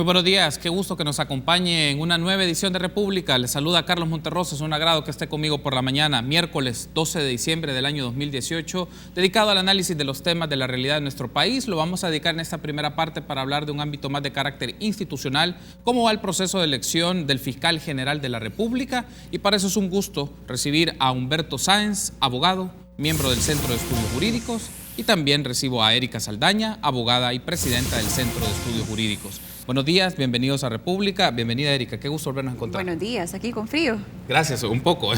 Muy buenos días, qué gusto que nos acompañe en una nueva edición de República. Les saluda Carlos Monterroso, es un agrado que esté conmigo por la mañana, miércoles 12 de diciembre del año 2018, dedicado al análisis de los temas de la realidad de nuestro país. Lo vamos a dedicar en esta primera parte para hablar de un ámbito más de carácter institucional, cómo va el proceso de elección del fiscal general de la República, y para eso es un gusto recibir a Humberto Sáenz, abogado, miembro del Centro de Estudios Jurídicos, y también recibo a Erika Saldaña, abogada y presidenta del Centro de Estudios Jurídicos. Buenos días, bienvenidos a República. Bienvenida, Erika, qué gusto volvernos a encontrar. Buenos días, aquí con frío. Gracias, un poco.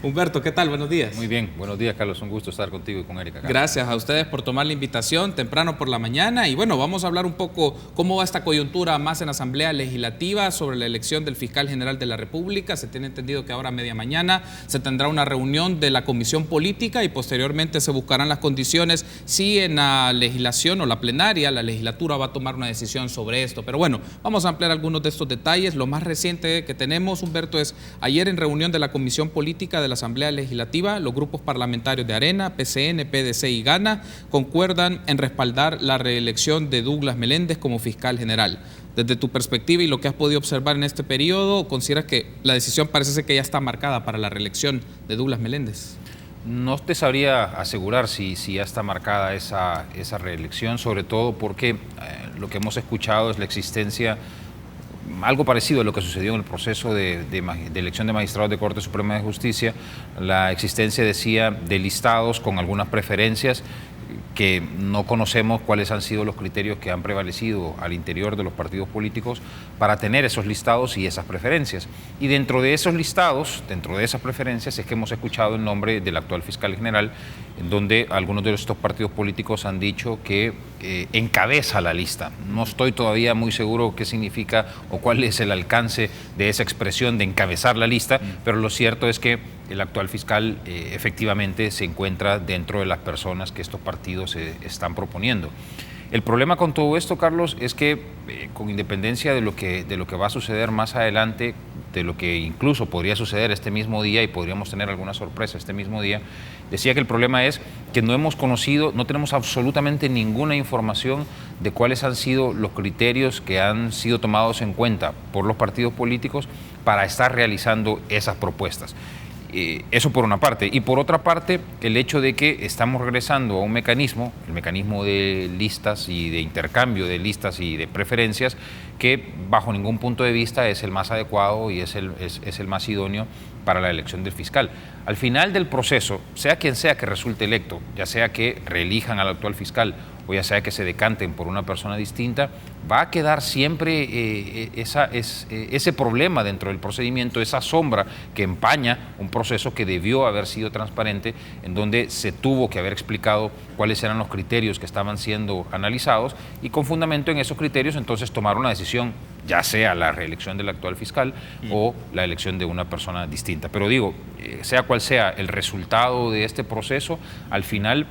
Humberto, ¿qué tal? Buenos días. Muy bien, buenos días, Carlos, un gusto estar contigo y con Erika. Gracias a ustedes por tomar la invitación temprano por la mañana. Y bueno, vamos a hablar un poco cómo va esta coyuntura más en la Asamblea Legislativa sobre la elección del fiscal general de la República. Se tiene entendido que ahora a media mañana se tendrá una reunión de la Comisión Política y posteriormente se buscarán las condiciones si en la legislación o la plenaria, la legislatura va a tomar una decisión sobre esto. Pero bueno, vamos a ampliar algunos de estos detalles. Lo más reciente que tenemos, Humberto, es ayer en reunión de la Comisión Política de la Asamblea Legislativa, los grupos parlamentarios de Arena, PCN, PDC y Gana concuerdan en respaldar la reelección de Douglas Meléndez como fiscal general. Desde tu perspectiva y lo que has podido observar en este periodo, ¿consideras que la decisión parece ser que ya está marcada para la reelección de Douglas Meléndez? No te sabría asegurar si ya está marcada esa reelección, sobre todo porque lo que hemos escuchado es la existencia, algo parecido a lo que sucedió en el proceso de elección de magistrados de Corte Suprema de Justicia, la existencia, decía, de listados con algunas preferencias que no conocemos cuáles han sido los criterios que han prevalecido al interior de los partidos políticos para tener esos listados y esas preferencias. Y dentro de esos listados, dentro de esas preferencias, es que hemos escuchado el nombre del actual fiscal general, en donde algunos de estos partidos políticos han dicho que encabeza la lista. No estoy todavía muy seguro qué significa o cuál es el alcance de esa expresión de encabezar la lista, pero lo cierto es que el actual fiscal efectivamente se encuentra dentro de las personas que estos partidos están proponiendo. El problema con todo esto, Carlos, es que con independencia de lo que va a suceder más adelante, de lo que incluso podría suceder este mismo día y podríamos tener alguna sorpresa este mismo día, decía que el problema es que no tenemos absolutamente ninguna información de cuáles han sido los criterios que han sido tomados en cuenta por los partidos políticos para estar realizando esas propuestas. Eso por una parte. Y por otra parte, el hecho de que estamos regresando a un mecanismo, el mecanismo de listas y de intercambio de listas y de preferencias, que bajo ningún punto de vista es el más adecuado y es el más idóneo para la elección del fiscal. Al final del proceso, sea quien sea que resulte electo, ya sea que reelijan al actual fiscal o ya sea que se decanten por una persona distinta, va a quedar siempre ese problema dentro del procedimiento, esa sombra que empaña un proceso que debió haber sido transparente, en donde se tuvo que haber explicado cuáles eran los criterios que estaban siendo analizados y con fundamento en esos criterios entonces tomar una decisión, ya sea la reelección del actual fiscal o la elección de una persona distinta. Pero digo, sea cual sea el resultado de este proceso, al final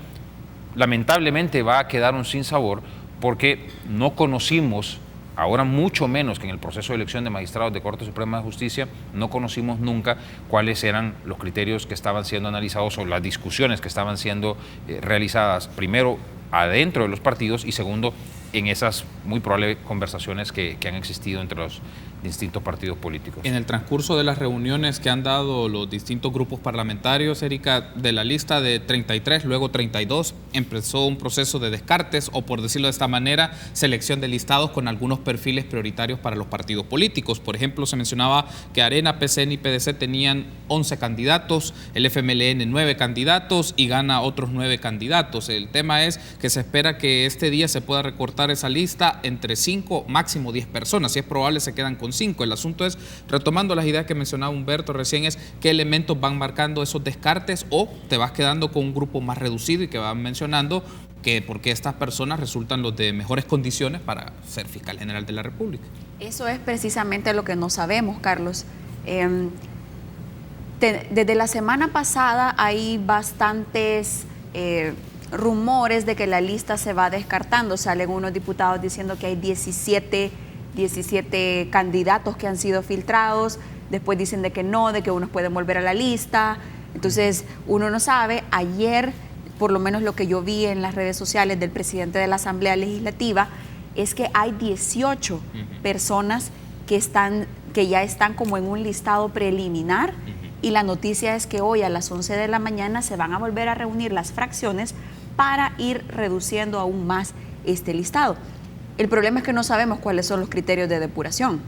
lamentablemente va a quedar un sinsabor porque no conocimos, ahora mucho menos que en el proceso de elección de magistrados de Corte Suprema de Justicia, no conocimos nunca cuáles eran los criterios que estaban siendo analizados o las discusiones que estaban siendo realizadas, primero adentro de los partidos y segundo en esas muy probables conversaciones que han existido entre los distintos partidos políticos. En el transcurso de las reuniones que han dado los distintos grupos parlamentarios, Erika, de la lista de 33, luego 32, empezó un proceso de descartes o, por decirlo de esta manera, selección de listados con algunos perfiles prioritarios para los partidos políticos. Por ejemplo, se mencionaba que Arena, PCN y PDC tenían 11 candidatos, el FMLN 9 candidatos y Gana otros 9 candidatos. El tema es que se espera que este día se pueda recortar esa lista entre 5, máximo 10 personas. Si es probable, se quedan con 5. El asunto es, retomando las ideas que mencionaba Humberto recién, es qué elementos van marcando esos descartes o te vas quedando con un grupo más reducido y que van mencionando que porque estas personas resultan los de mejores condiciones para ser fiscal general de la República. Eso es precisamente lo que no sabemos, Carlos. Desde la semana pasada hay bastantes rumores de que la lista se va descartando. Salen unos diputados diciendo que hay 17 candidatos que han sido filtrados, después dicen de que no, de que unos pueden volver a la lista. Entonces uno no sabe. Ayer, por lo menos lo que yo vi en las redes sociales del presidente de la Asamblea Legislativa, es que hay 18 personas que ya están como en un listado preliminar, y la noticia es que hoy a las 11 de la mañana se van a volver a reunir las fracciones para ir reduciendo aún más este listado. El problema es que no sabemos cuáles son los criterios de depuración.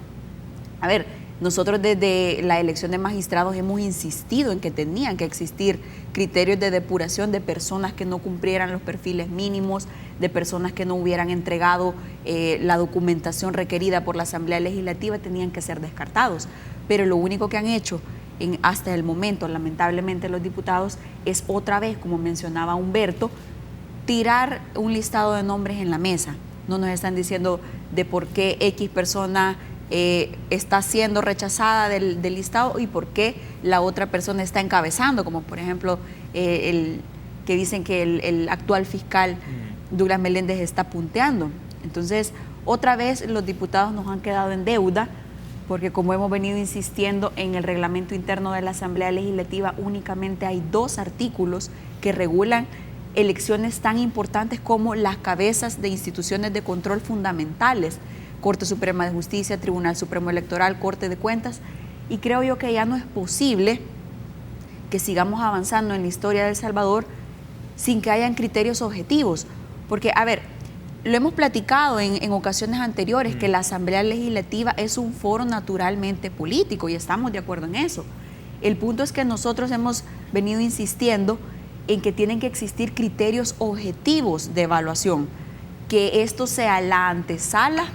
A ver, nosotros desde la elección de magistrados hemos insistido en que tenían que existir criterios de depuración de personas que no cumplieran los perfiles mínimos, de personas que no hubieran entregado la documentación requerida por la Asamblea Legislativa, tenían que ser descartados. Pero lo único que han hecho hasta el momento, lamentablemente, los diputados es otra vez, como mencionaba Humberto, tirar un listado de nombres en la mesa. No nos están diciendo de por qué X persona está siendo rechazada del listado y por qué la otra persona está encabezando, como por ejemplo que dicen que el actual fiscal Douglas Meléndez está punteando. Entonces, otra vez los diputados nos han quedado en deuda, porque como hemos venido insistiendo, en el reglamento interno de la Asamblea Legislativa únicamente hay 2 artículos que regulan elecciones tan importantes como las cabezas de instituciones de control fundamentales: Corte Suprema de Justicia, Tribunal Supremo Electoral, Corte de Cuentas. Y creo yo que ya no es posible que sigamos avanzando en la historia de El Salvador sin que hayan criterios objetivos. Porque, a ver, lo hemos platicado en ocasiones anteriores, que la Asamblea Legislativa es un foro naturalmente político, y estamos de acuerdo en eso. El punto es que nosotros hemos venido insistiendo en que tienen que existir criterios objetivos de evaluación, que esto sea la antesala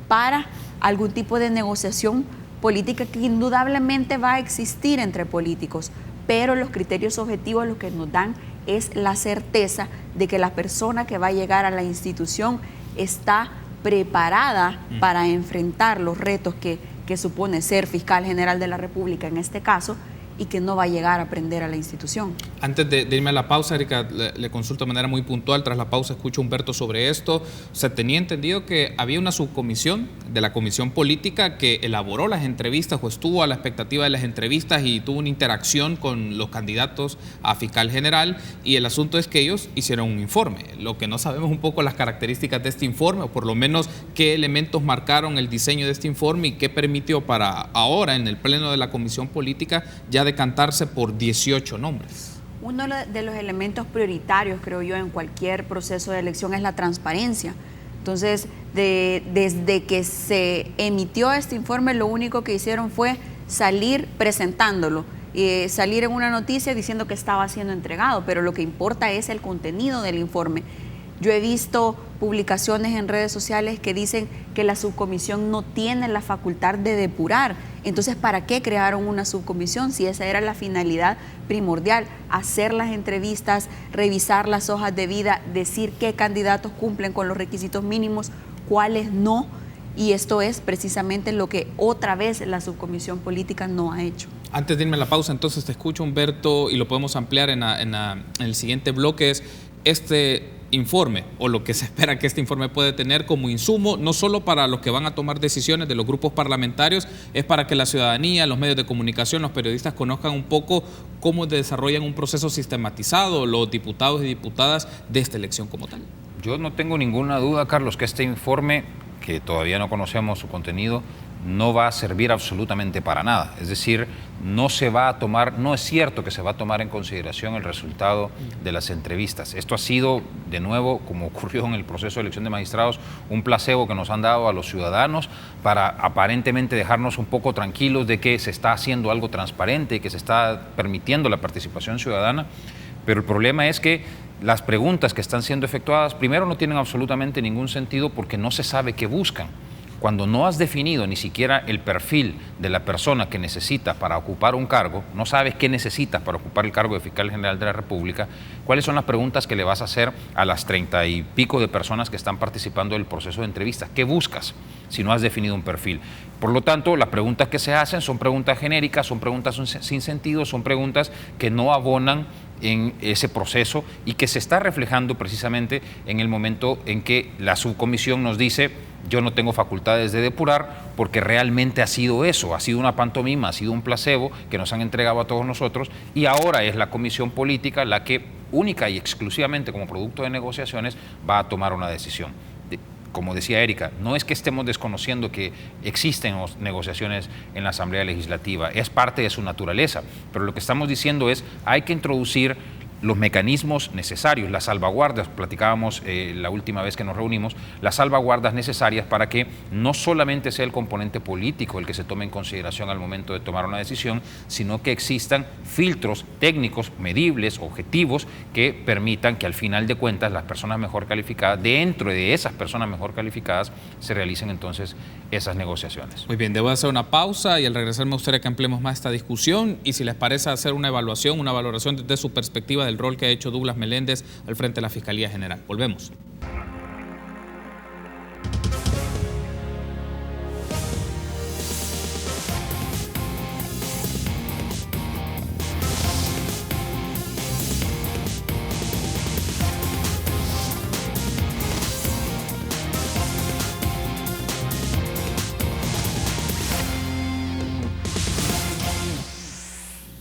para algún tipo de negociación política que indudablemente va a existir entre políticos, pero los criterios objetivos lo que nos dan es la certeza de que la persona que va a llegar a la institución está preparada para enfrentar los retos que supone ser fiscal general de la República en este caso, y que no va a llegar a aprender a la institución. Antes de irme a la pausa, Erika, le consulto de manera muy puntual. Tras la pausa escucho a Humberto sobre esto. Se tenía entendido que había una subcomisión de la Comisión Política que elaboró las entrevistas o estuvo a la expectativa de las entrevistas y tuvo una interacción con los candidatos a fiscal general, y el asunto es que ellos hicieron un informe. Lo que no sabemos un poco las características de este informe, o por lo menos qué elementos marcaron el diseño de este informe y qué permitió para ahora en el pleno de la Comisión Política ya decantarse por 18 nombres. Uno de los elementos prioritarios, creo yo, en cualquier proceso de elección es la transparencia. Entonces, desde que se emitió este informe, lo único que hicieron fue salir presentándolo, salir en una noticia diciendo que estaba siendo entregado, pero lo que importa es el contenido del informe. Yo he visto publicaciones en redes sociales que dicen que la subcomisión no tiene la facultad de depurar. Entonces, ¿para qué crearon una subcomisión si esa era la finalidad primordial? Hacer las entrevistas, revisar las hojas de vida, decir qué candidatos cumplen con los requisitos mínimos, cuáles no. Y esto es precisamente lo que otra vez la subcomisión política no ha hecho. Antes de irme a la pausa, entonces te escucho, Humberto, y lo podemos ampliar en el siguiente bloque. Es este informe, o lo que se espera que este informe puede tener como insumo, no solo para los que van a tomar decisiones de los grupos parlamentarios, es para que la ciudadanía, los medios de comunicación, los periodistas conozcan un poco cómo desarrollan un proceso sistematizado los diputados y diputadas de esta elección como tal. Yo no tengo ninguna duda, Carlos, que este informe, que todavía no conocemos su contenido, no va a servir absolutamente para nada. Es decir, no es cierto que se va a tomar en consideración el resultado de las entrevistas. Esto ha sido, de nuevo, como ocurrió en el proceso de elección de magistrados, un placebo que nos han dado a los ciudadanos para aparentemente dejarnos un poco tranquilos de que se está haciendo algo transparente y que se está permitiendo la participación ciudadana. Pero el problema es que las preguntas que están siendo efectuadas, primero, no tienen absolutamente ningún sentido porque no se sabe qué buscan. Cuando no has definido ni siquiera el perfil de la persona que necesitas para ocupar un cargo, no sabes qué necesitas para ocupar el cargo de fiscal general de la República, ¿cuáles son las preguntas que le vas a hacer a las 30 y pico de personas que están participando del proceso de entrevistas? ¿Qué buscas si no has definido un perfil? Por lo tanto, las preguntas que se hacen son preguntas genéricas, son preguntas sin sentido, son preguntas que no abonan en ese proceso y que se está reflejando precisamente en el momento en que la subcomisión nos dice: yo no tengo facultades de depurar, porque realmente ha sido eso, ha sido una pantomima, ha sido un placebo que nos han entregado a todos nosotros, y ahora es la comisión política la que única y exclusivamente como producto de negociaciones va a tomar una decisión. como decía Erika, no es que estemos desconociendo que existen negociaciones en la Asamblea Legislativa, es parte de su naturaleza, pero lo que estamos diciendo es hay que introducir los mecanismos necesarios, las salvaguardas, platicábamos la última vez que nos reunimos, las salvaguardas necesarias para que no solamente sea el componente político el que se tome en consideración al momento de tomar una decisión, sino que existan filtros técnicos, medibles, objetivos, que permitan que al final de cuentas las personas mejor calificadas, dentro de esas personas mejor calificadas, se realicen entonces esas negociaciones. Muy bien, debo hacer una pausa y al regresar me gustaría que ampliemos más esta discusión y si les parece hacer una valoración desde su perspectiva del rol que ha hecho Douglas Meléndez al frente de la Fiscalía General. Volvemos.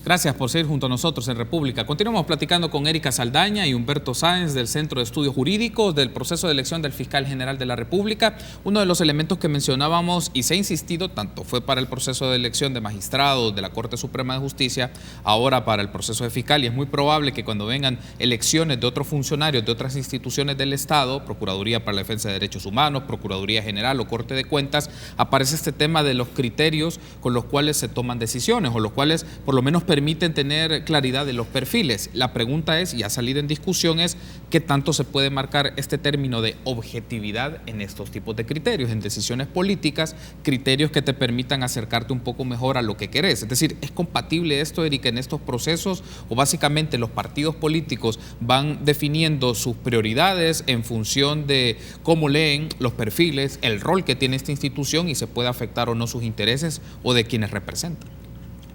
Gracias por seguir junto a nosotros en República. Continuamos platicando con Erika Saldaña y Humberto Sáenz del Centro de Estudios Jurídicos del proceso de elección del Fiscal General de la República. Uno de los elementos que mencionábamos y se ha insistido, tanto fue para el proceso de elección de magistrados de la Corte Suprema de Justicia, ahora para el proceso de fiscal, y es muy probable que cuando vengan elecciones de otros funcionarios de otras instituciones del Estado, Procuraduría para la Defensa de Derechos Humanos, Procuraduría General o Corte de Cuentas, aparece este tema de los criterios con los cuales se toman decisiones o los cuales por lo menos permiten tener claridad de los perfiles. La pregunta es, y ha salido en discusión, es qué tanto se puede marcar este término de objetividad en estos tipos de criterios, en decisiones políticas, criterios que te permitan acercarte un poco mejor a lo que querés. Es decir, ¿es compatible esto, Erika, en estos procesos o básicamente los partidos políticos van definiendo sus prioridades en función de cómo leen los perfiles, el rol que tiene esta institución y se puede afectar o no sus intereses o de quienes representan?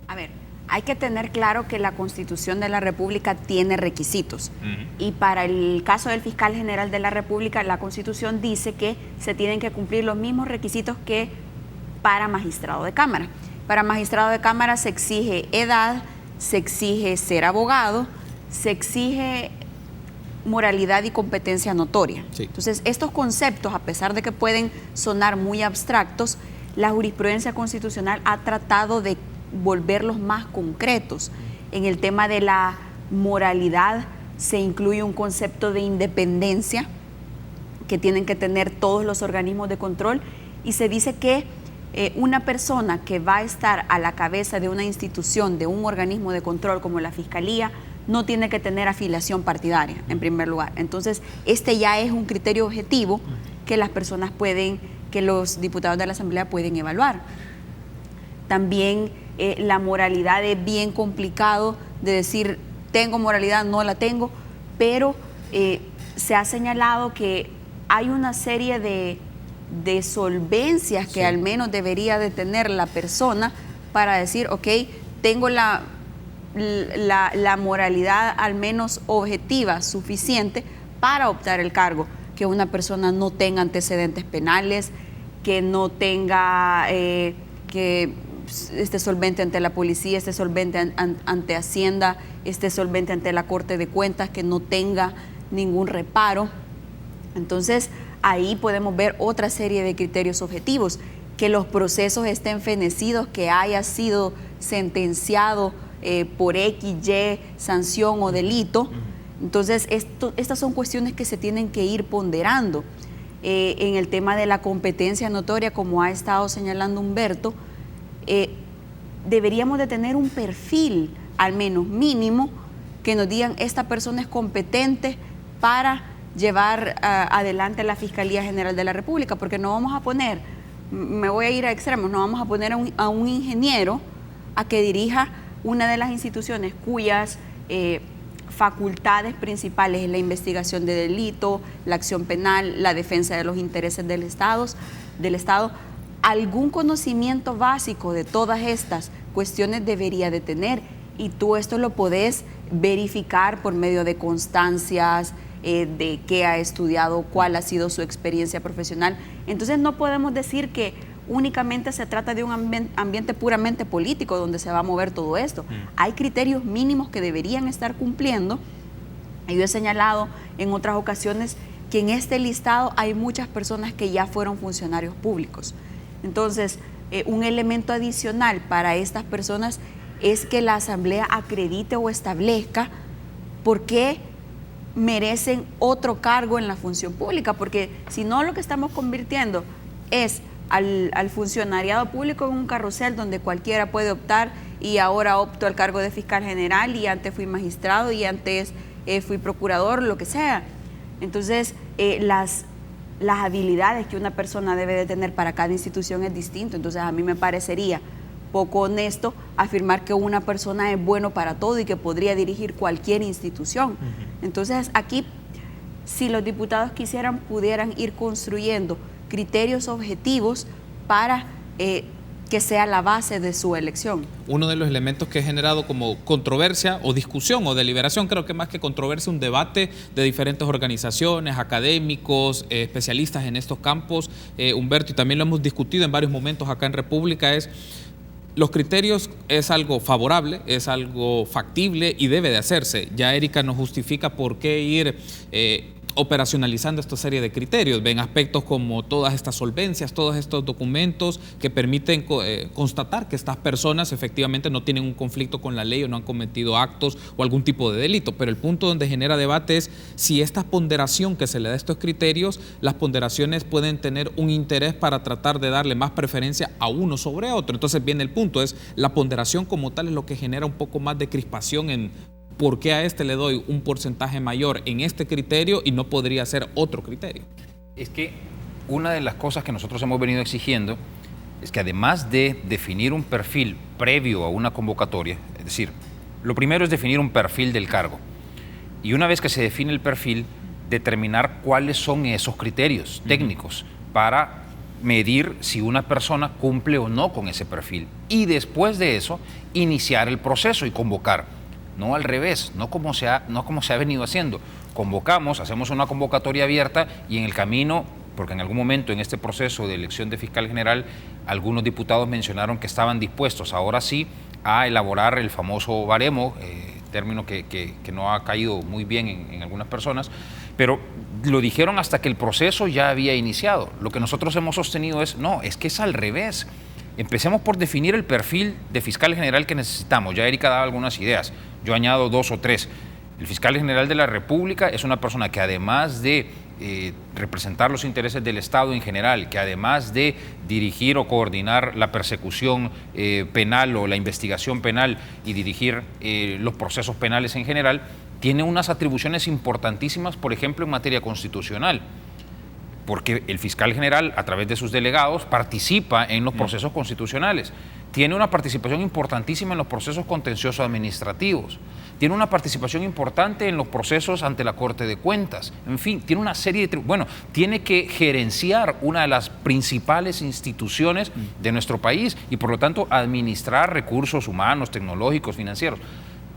A ver, hay que tener claro que la Constitución de la República tiene requisitos. Y para el caso del Fiscal General de la República, la Constitución dice que se tienen que cumplir los mismos requisitos que para magistrado de Cámara. Para magistrado de Cámara se exige edad, se exige ser abogado, se exige moralidad y competencia notoria. Sí. Entonces, estos conceptos, a pesar de que pueden sonar muy abstractos, la jurisprudencia constitucional ha tratado de volverlos más concretos. En el tema de la moralidad se incluye un concepto de independencia que tienen que tener todos los organismos de control y se dice que una persona que va a estar a la cabeza de una institución, de un organismo de control como la Fiscalía, no tiene que tener afiliación partidaria, en primer lugar. Entonces, este ya es un criterio objetivo que las personas pueden, que los diputados de la Asamblea pueden evaluar. También la moralidad es bien complicado de decir, tengo moralidad, no la tengo, pero se ha señalado que hay una serie de solvencias que al menos debería de tener la persona para decir, ok, tengo la moralidad al menos objetiva suficiente para optar el cargo, que una persona no tenga antecedentes penales, que no tenga, que esté solvente ante la policía, esté solvente ante Hacienda, esté solvente ante la Corte de Cuentas, que no tenga ningún reparo. Entonces, ahí podemos ver otra serie de criterios objetivos, que los procesos estén fenecidos, que haya sido sentenciado por X, Y, sanción o delito. Entonces, estas son cuestiones que se tienen que ir ponderando. En el tema de la competencia notoria, como ha estado señalando Humberto, deberíamos de tener un perfil, al menos mínimo, que nos digan esta persona es competente para llevar adelante la Fiscalía General de la República, porque no vamos a poner, me voy a ir a extremos, no vamos a poner a un ingeniero a que dirija una de las instituciones cuyas facultades principales es la investigación de delito, la acción penal, la defensa de los intereses del Estado. Algún conocimiento básico de todas estas cuestiones debería de tener, y tú esto lo podés verificar por medio de constancias, de qué ha estudiado, cuál ha sido su experiencia profesional. Entonces no podemos decir que únicamente se trata de un ambiente puramente político donde se va a mover todo esto. Hay criterios mínimos que deberían estar cumpliendo. Yo he señalado en otras ocasiones que en este listado hay muchas personas que ya fueron funcionarios públicos. Entonces, un elemento adicional para estas personas es que la Asamblea acredite o establezca por qué merecen otro cargo en la función pública, porque si no, lo que estamos convirtiendo es al funcionariado público en un carrusel donde cualquiera puede optar, y ahora opto al cargo de fiscal general y antes fui magistrado y antes fui procurador, lo que sea. Entonces, las habilidades que una persona debe de tener para cada institución es distinto. Entonces, a mí me parecería poco honesto afirmar que una persona es bueno para todo y que podría dirigir cualquier institución. Entonces, aquí, si los diputados quisieran, pudieran ir construyendo criterios objetivos para que sea la base de su elección. Uno de los elementos que ha generado como controversia o discusión o deliberación, creo que más que controversia, un debate de diferentes organizaciones, académicos, especialistas en estos campos, Humberto, y también lo hemos discutido en varios momentos acá en República, es: los criterios es algo favorable, es algo factible y debe de hacerse. Ya Erika nos justifica por qué ir operacionalizando esta serie de criterios. Ven aspectos como todas estas solvencias, todos estos documentos que permiten constatar que estas personas efectivamente no tienen un conflicto con la ley o no han cometido actos o algún tipo de delito. Pero el punto donde genera debate es si esta ponderación que se le da a estos criterios, las ponderaciones pueden tener un interés para tratar de darle más preferencia a uno sobre otro. Entonces viene el punto, es la ponderación como tal es lo que genera un poco más de crispación en ¿por qué a este le doy un porcentaje mayor en este criterio y no podría ser otro criterio? Es que una de las cosas que nosotros hemos venido exigiendo es que, además de definir un perfil previo a una convocatoria, es decir, lo primero es definir un perfil del cargo, y una vez que se define el perfil, determinar cuáles son esos criterios técnicos para medir si una persona cumple o no con ese perfil, y después de eso iniciar el proceso y convocar. No al revés, no como se ha venido haciendo. Convocamos, hacemos una convocatoria abierta y en el camino, porque en algún momento en este proceso de elección de fiscal general, algunos diputados mencionaron que estaban dispuestos, ahora sí, a elaborar el famoso baremo, término que no ha caído muy bien en algunas personas, pero lo dijeron hasta que el proceso ya había iniciado. Lo que nosotros hemos sostenido es, no, es que es al revés. Empecemos por definir el perfil de fiscal general que necesitamos. Ya Erika daba algunas ideas, yo añado 2 o 3. El fiscal general de la República es una persona que, además de representar los intereses del Estado en general, que además de dirigir o coordinar la persecución penal o la investigación penal y dirigir los procesos penales en general, tiene unas atribuciones importantísimas, por ejemplo, en materia constitucional, porque el fiscal general, a través de sus delegados, participa en los procesos constitucionales. Tiene una participación importantísima en los procesos contenciosos administrativos. Tiene una participación importante en los procesos ante la Corte de Cuentas. En fin, tiene una serie de... Bueno, tiene que gerenciar una de las principales instituciones de nuestro país y, por lo tanto, administrar recursos humanos, tecnológicos, financieros.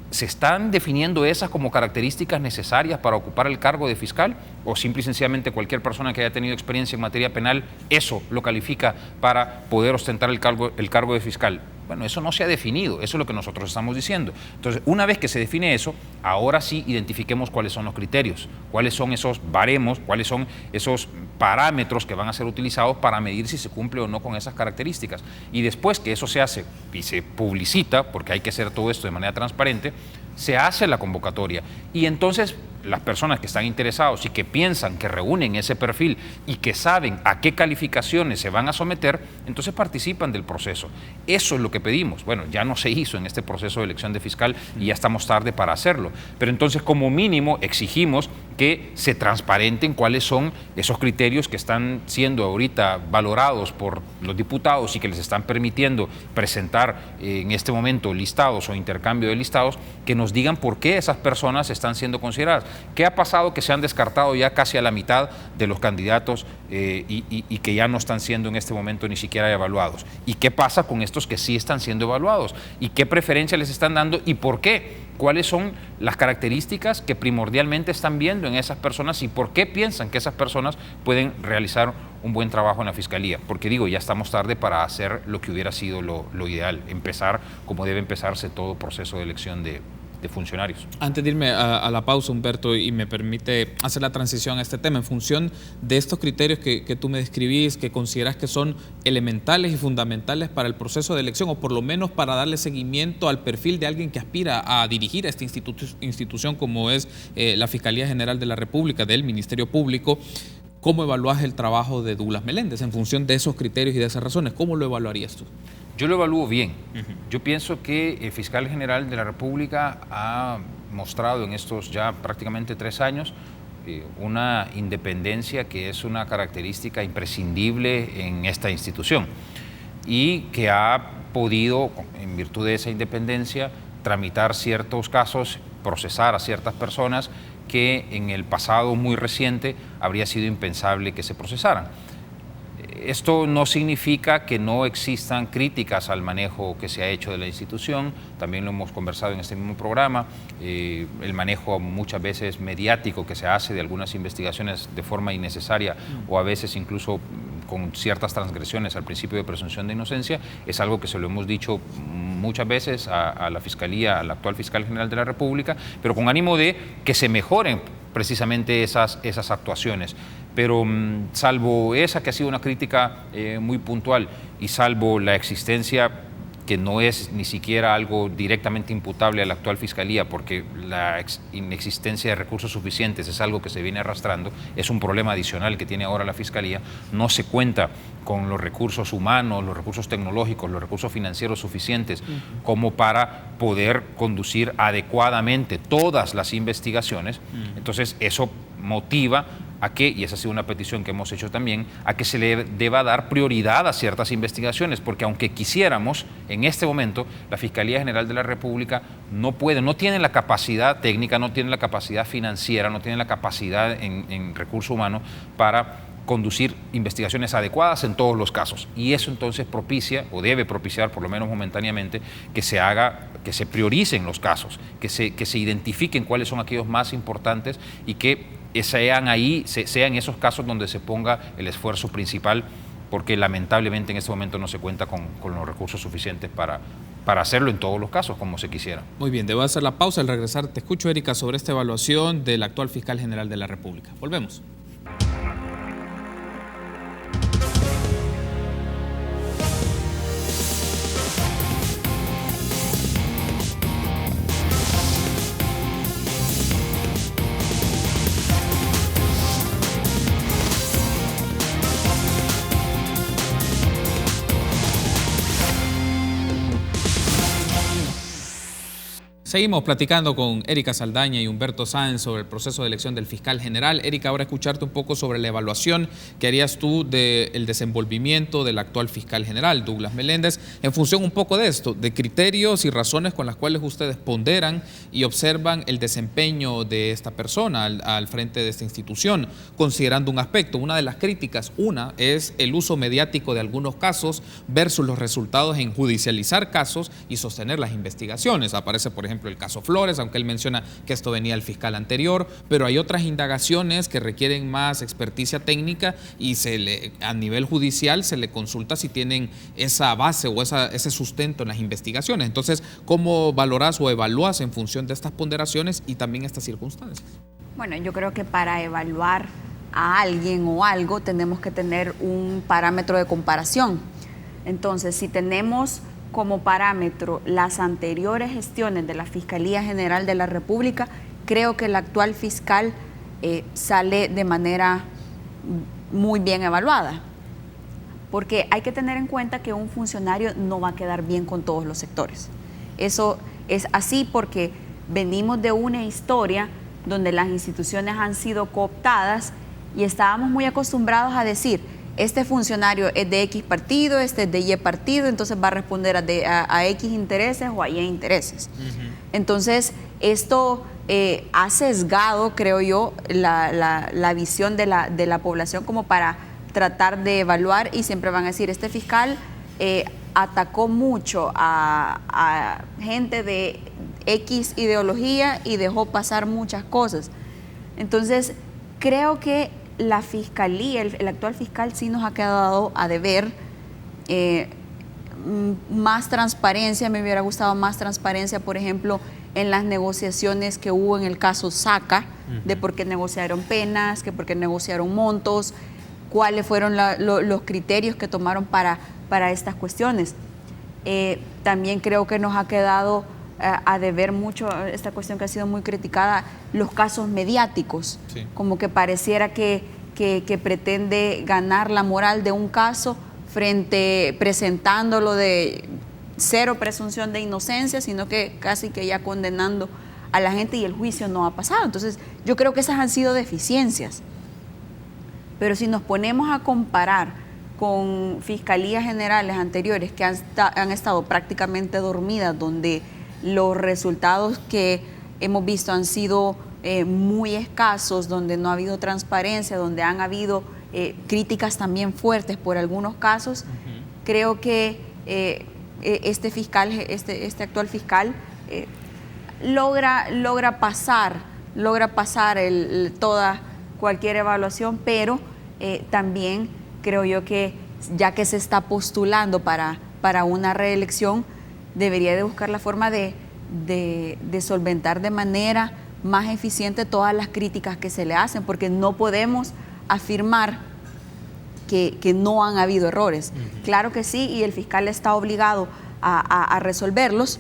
¿Se están definiendo esas como características necesarias para ocupar el cargo de fiscal? ¿O simple y sencillamente cualquier persona que haya tenido experiencia en materia penal, eso lo califica para poder ostentar el cargo de fiscal? Bueno, eso no se ha definido, eso es lo que nosotros estamos diciendo. Entonces, una vez que se define eso, ahora sí identifiquemos cuáles son los criterios, cuáles son esos baremos, cuáles son esos parámetros que van a ser utilizados para medir si se cumple o no con esas características. Y después que eso se hace y se publicita, porque hay que hacer todo esto de manera transparente, se hace la convocatoria. Y entonces las personas que están interesados y que piensan que reúnen ese perfil y que saben a qué calificaciones se van a someter, entonces participan del proceso. Eso es lo que pedimos. Bueno, ya no se hizo en este proceso de elección de fiscal y ya estamos tarde para hacerlo. Pero entonces, como mínimo, exigimos que se transparenten cuáles son esos criterios que están siendo ahorita valorados por los diputados y que les están permitiendo presentar en este momento listados o intercambio de listados, que nos digan por qué esas personas están siendo consideradas. ¿Qué ha pasado que se han descartado ya casi a la mitad de los candidatos y que ya no están siendo en este momento ni siquiera evaluados? ¿Y qué pasa con estos que sí están siendo evaluados? ¿Y qué preferencia les están dando y por qué? ¿Cuáles son las características que primordialmente están viendo en esas personas y por qué piensan que esas personas pueden realizar un buen trabajo en la Fiscalía? Porque digo, ya estamos tarde para hacer lo que hubiera sido lo ideal, empezar como debe empezarse todo proceso de elección de funcionarios. Antes de irme a la pausa, Humberto, y me permite hacer la transición a este tema, en función de estos criterios que tú me describís, que consideras que son elementales y fundamentales para el proceso de elección, o por lo menos para darle seguimiento al perfil de alguien que aspira a dirigir a esta institución como es la Fiscalía General de la República, del Ministerio Público, ¿cómo evalúas el trabajo de Douglas Meléndez en función de esos criterios y de esas razones? ¿Cómo lo evaluarías tú? Yo lo evalúo bien. Yo pienso que el fiscal general de la República ha mostrado en estos ya prácticamente 3 años una independencia que es una característica imprescindible en esta institución y que ha podido, en virtud de esa independencia, tramitar ciertos casos, procesar a ciertas personas que en el pasado muy reciente habría sido impensable que se procesaran. Esto no significa que no existan críticas al manejo que se ha hecho de la institución, también lo hemos conversado en este mismo programa, el manejo muchas veces mediático que se hace de algunas investigaciones de forma innecesaria o a veces incluso con ciertas transgresiones al principio de presunción de inocencia, es algo que se lo hemos dicho muchas veces a la Fiscalía, al actual fiscal general de la República, pero con ánimo de que se mejoren precisamente esas actuaciones. Pero salvo esa que ha sido una crítica muy puntual y salvo la existencia que no es ni siquiera algo directamente imputable a la actual Fiscalía, porque la inexistencia de recursos suficientes es algo que se viene arrastrando, es un problema adicional que tiene ahora la Fiscalía, no se cuenta con los recursos humanos, los recursos tecnológicos, los recursos financieros suficientes como para poder conducir adecuadamente todas las investigaciones. Entonces eso motiva a que, y esa ha sido una petición que hemos hecho también, a que se le deba dar prioridad a ciertas investigaciones, porque aunque quisiéramos, en este momento, la Fiscalía General de la República no puede, no tiene la capacidad técnica, no tiene la capacidad financiera, no tiene la capacidad en recurso humano para conducir investigaciones adecuadas en todos los casos. Y eso entonces propicia, o debe propiciar, por lo menos momentáneamente, que se haga, que se prioricen los casos, que se identifiquen cuáles son aquellos más importantes y que sean esos casos donde se ponga el esfuerzo principal, porque lamentablemente en este momento no se cuenta con los recursos suficientes para hacerlo en todos los casos como se quisiera. Muy bien, debo hacer la pausa. Al regresar te escucho, Erika, sobre esta evaluación del actual fiscal general de la República. Volvemos. Seguimos platicando con Erika Saldaña y Humberto Sáenz sobre el proceso de elección del fiscal general. Erika, ahora escucharte un poco sobre la evaluación que harías tú del desenvolvimiento del actual fiscal general, Douglas Meléndez, en función un poco de esto, de criterios y razones con las cuales ustedes ponderan y observan el desempeño de esta persona al frente de esta institución, considerando un aspecto. Una de las críticas, es el uso mediático de algunos casos versus los resultados en judicializar casos y sostener las investigaciones. Aparece, por ejemplo, el caso Flores, aunque él menciona que esto venía del fiscal anterior, pero hay otras indagaciones que requieren más experticia técnica y a nivel judicial se le consulta si tienen esa base o ese sustento en las investigaciones. Entonces, ¿cómo valorás o evalúas en función de estas ponderaciones y también estas circunstancias? Bueno, yo creo que para evaluar a alguien o algo tenemos que tener un parámetro de comparación. Entonces, si tenemos como parámetro las anteriores gestiones de la Fiscalía General de la República, creo que el actual fiscal sale de manera muy bien evaluada, porque hay que tener en cuenta que un funcionario no va a quedar bien con todos los sectores. Eso es así porque venimos de una historia donde las instituciones han sido cooptadas y estábamos muy acostumbrados a decir: este funcionario es de X partido, este es de Y partido, entonces va a responder a X intereses o a Y intereses. Entonces, esto ha sesgado, creo yo, la visión de la población como para tratar de evaluar, y siempre van a decir: este fiscal atacó mucho a gente de X ideología y dejó pasar muchas cosas. Entonces, creo que la Fiscalía, el actual fiscal sí nos ha quedado a deber más transparencia. Me hubiera gustado más transparencia, por ejemplo, en las negociaciones que hubo en el caso Saca, de por qué negociaron penas, que por qué negociaron montos, cuáles fueron los criterios que tomaron para estas cuestiones. También creo que nos ha quedado a deber mucho esta cuestión que ha sido muy criticada, los casos mediáticos, sí, como que pareciera que pretende ganar la moral de un caso presentándolo de cero presunción de inocencia, sino que casi que ya condenando a la gente y el juicio no ha pasado. Entonces, yo creo que esas han sido deficiencias. Pero si nos ponemos a comparar con fiscalías generales anteriores que han estado prácticamente dormidas, donde los resultados que hemos visto han sido muy escasos, donde no ha habido transparencia, donde han habido críticas también fuertes por algunos casos, creo que este actual fiscal logra pasar toda cualquier evaluación, pero también creo yo que ya que se está postulando para una reelección, debería de buscar la forma de solventar de manera más eficiente todas las críticas que se le hacen, porque no podemos afirmar que no han habido errores. Claro que sí, y el fiscal está obligado a resolverlos.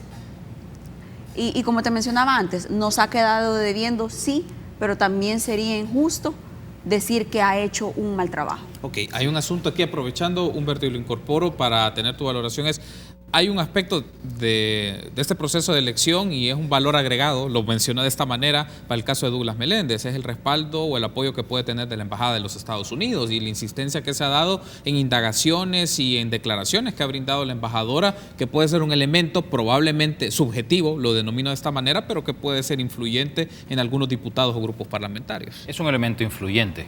Y como te mencionaba antes, nos ha quedado debiendo, sí, pero también sería injusto decir que ha hecho un mal trabajo. Ok, hay un asunto aquí, aprovechando, Humberto, y lo incorporo para tener tu valoración, hay un aspecto de este proceso de elección y es un valor agregado, lo mencioné de esta manera, para el caso de Douglas Meléndez, es el respaldo o el apoyo que puede tener de la Embajada de los Estados Unidos y la insistencia que se ha dado en indagaciones y en declaraciones que ha brindado la embajadora, que puede ser un elemento probablemente subjetivo, lo denomino de esta manera, pero que puede ser influyente en algunos diputados o grupos parlamentarios. Es un elemento influyente.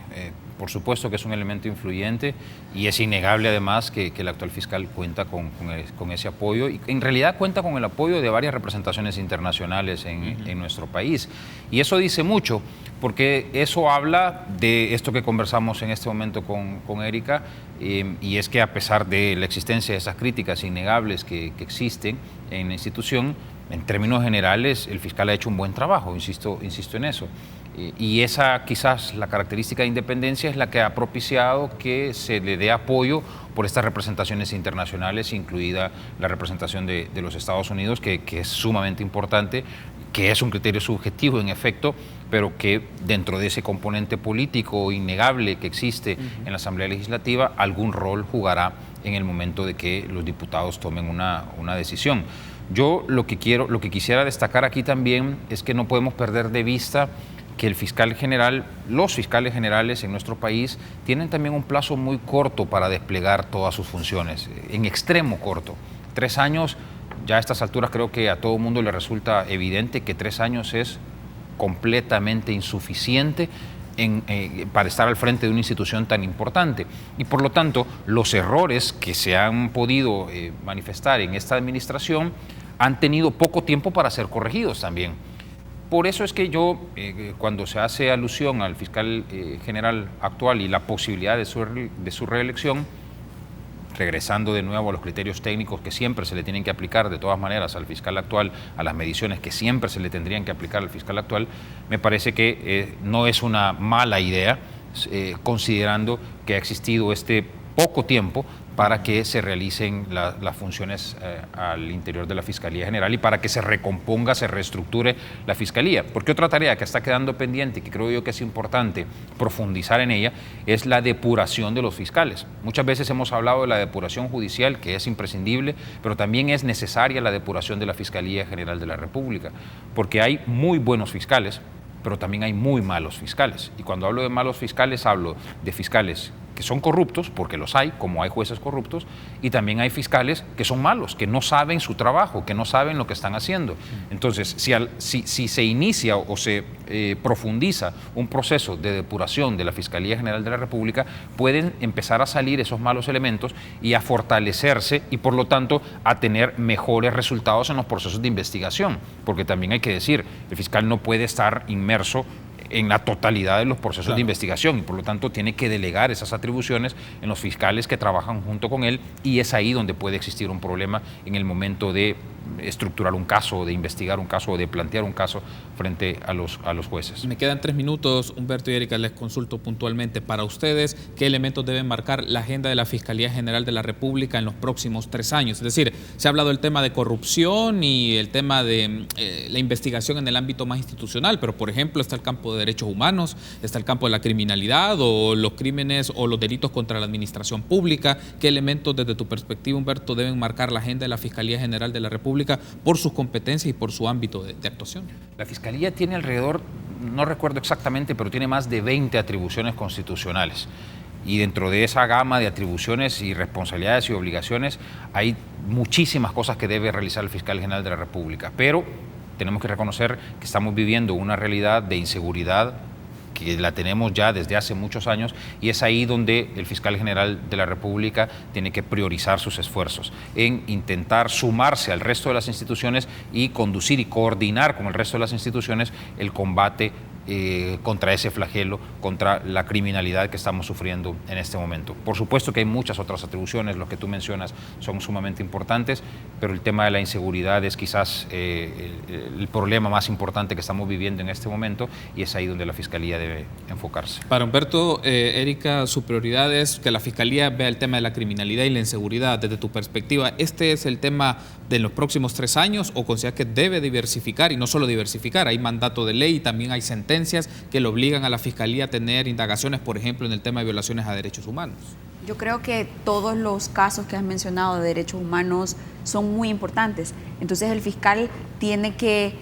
Por supuesto que es un elemento influyente y es innegable además que el actual fiscal cuenta con ese apoyo y en realidad cuenta con el apoyo de varias representaciones internacionales en nuestro país. Y eso dice mucho porque eso habla de esto que conversamos en este momento con Erika y es que a pesar de la existencia de esas críticas innegables que existen en la institución, en términos generales el fiscal ha hecho un buen trabajo, insisto en eso. Y esa quizás la característica de independencia es la que ha propiciado que se le dé apoyo por estas representaciones internacionales, incluida la representación de los Estados Unidos, que es sumamente importante, que es un criterio subjetivo en efecto, pero que dentro de ese componente político innegable que existe en la Asamblea Legislativa, algún rol jugará en el momento de que los diputados tomen una decisión. Yo lo que quisiera destacar aquí también es que no podemos perder de vista que los fiscales generales en nuestro país tienen también un plazo muy corto para desplegar todas sus funciones, en extremo corto. 3 años, ya a estas alturas creo que a todo el mundo le resulta evidente que 3 años es completamente insuficiente para estar al frente de una institución tan importante. Y por lo tanto, los errores que se han podido manifestar en esta administración han tenido poco tiempo para ser corregidos también. Por eso es que yo, cuando se hace alusión al fiscal general actual y la posibilidad de su reelección, regresando de nuevo a los criterios técnicos que siempre se le tienen que aplicar de todas maneras al fiscal actual, a las mediciones que siempre se le tendrían que aplicar al fiscal actual, me parece que no es una mala idea, considerando que ha existido este poco tiempo para que se realicen las funciones al interior de la Fiscalía General y para que se recomponga, se reestructure la Fiscalía. Porque otra tarea que está quedando pendiente y que creo yo que es importante profundizar en ella es la depuración de los fiscales. Muchas veces hemos hablado de la depuración judicial, que es imprescindible, pero también es necesaria la depuración de la Fiscalía General de la República, porque hay muy buenos fiscales, pero también hay muy malos fiscales. Y cuando hablo de malos fiscales, hablo de fiscales que son corruptos, porque los hay, como hay jueces corruptos, y también hay fiscales que son malos, que no saben su trabajo, que no saben lo que están haciendo. Entonces, si se inicia o se profundiza un proceso de depuración de la Fiscalía General de la República, pueden empezar a salir esos malos elementos y a fortalecerse y, por lo tanto, a tener mejores resultados en los procesos de investigación, porque también hay que decir, el fiscal no puede estar inmerso en la totalidad de los procesos de investigación y por lo tanto tiene que delegar esas atribuciones en los fiscales que trabajan junto con él y es ahí donde puede existir un problema en el momento de estructurar un caso, de investigar un caso o de plantear un caso frente a los jueces. Me quedan 3 minutos, Humberto y Erika, les consulto puntualmente para ustedes qué elementos deben marcar la agenda de la Fiscalía General de la República en los próximos 3 años. Es decir, se ha hablado del tema de corrupción y el tema de la investigación en el ámbito más institucional, pero por ejemplo está el campo de derechos humanos, está el campo de la criminalidad o los crímenes o los delitos contra la administración pública. ¿Qué elementos desde tu perspectiva, Humberto, deben marcar la agenda de la Fiscalía General de la República por sus competencias y por su ámbito de actuación? La Fiscalía tiene alrededor, no recuerdo exactamente, pero tiene más de 20 atribuciones constitucionales. Y dentro de esa gama de atribuciones y responsabilidades y obligaciones hay muchísimas cosas que debe realizar el fiscal general de la República. Pero tenemos que reconocer que estamos viviendo una realidad de inseguridad que la tenemos ya desde hace muchos años, y es ahí donde el fiscal general de la República tiene que priorizar sus esfuerzos en intentar sumarse al resto de las instituciones y conducir y coordinar con el resto de las instituciones el combate contra ese flagelo, contra la criminalidad que estamos sufriendo en este momento. Por supuesto que hay muchas otras atribuciones, los que tú mencionas son sumamente importantes, pero el tema de la inseguridad es quizás el problema más importante que estamos viviendo en este momento, y es ahí donde la Fiscalía debe enfocarse. Para Humberto, Erika, su prioridad es que la Fiscalía vea el tema de la criminalidad y la inseguridad. Desde tu perspectiva, ¿este es el tema de los próximos 3 años o consideras que debe diversificar? Y no solo diversificar, hay mandato de ley y también hay sentencias que le obligan a la Fiscalía a tener indagaciones, por ejemplo, en el tema de violaciones a derechos humanos. Yo creo que todos los casos que has mencionado de derechos humanos son muy importantes. Entonces el fiscal tiene que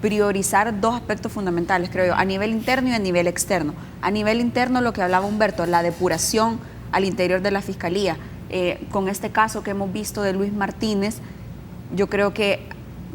priorizar 2 aspectos fundamentales, creo yo, a nivel interno y a nivel externo. A nivel interno, lo que hablaba Humberto, la depuración al interior de la Fiscalía. Con este caso que hemos visto de Luis Martínez, yo creo que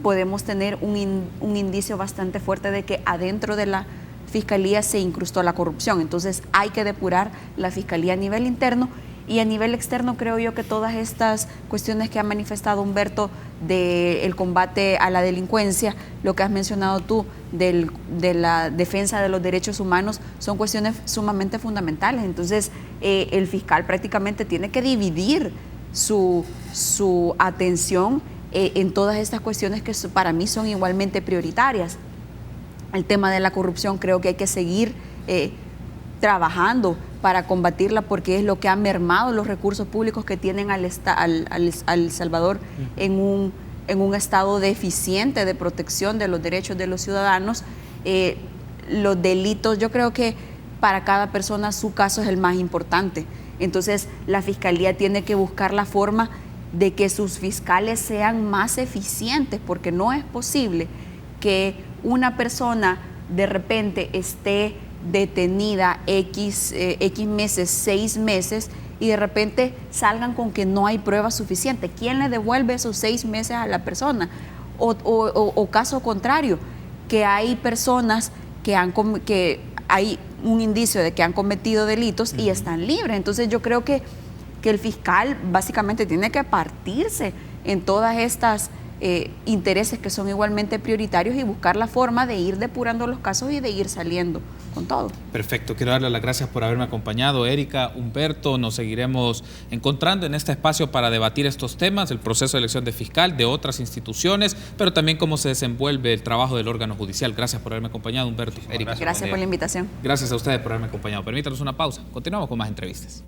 podemos tener un indicio bastante fuerte de que adentro de la Fiscalía se incrustó la corrupción. Entonces hay que depurar la Fiscalía a nivel interno, y a nivel externo creo yo que todas estas cuestiones que ha manifestado Humberto del combate a la delincuencia, lo que has mencionado tú de la defensa de los derechos humanos, son cuestiones sumamente fundamentales. Entonces el fiscal prácticamente tiene que dividir su atención en todas estas cuestiones que para mí son igualmente prioritarias. El tema de la corrupción creo que hay que seguir trabajando para combatirla, porque es lo que ha mermado los recursos públicos que tienen al Salvador en un estado deficiente de protección de los derechos de los ciudadanos. Los delitos, yo creo que para cada persona su caso es el más importante. Entonces la Fiscalía tiene que buscar la forma de que sus fiscales sean más eficientes, porque no es posible que una persona de repente esté detenida X meses, 6 meses, y de repente salgan con que no hay prueba suficiente. ¿Quién le devuelve esos 6 meses a la persona? O caso contrario, que hay personas que hay un indicio de que han cometido delitos y están libres. Entonces yo creo que el fiscal básicamente tiene que partirse en todas estas intereses que son igualmente prioritarios y buscar la forma de ir depurando los casos y de ir saliendo con todo. Perfecto, quiero darle las gracias por haberme acompañado, Erika, Humberto. Nos seguiremos encontrando en este espacio para debatir estos temas, el proceso de elección de fiscal, de otras instituciones, pero también cómo se desenvuelve el trabajo del órgano judicial. Gracias por haberme acompañado, Humberto. Erika. Gracias por la invitación. Gracias a ustedes por haberme acompañado. Permítanos una pausa. Continuamos con más entrevistas.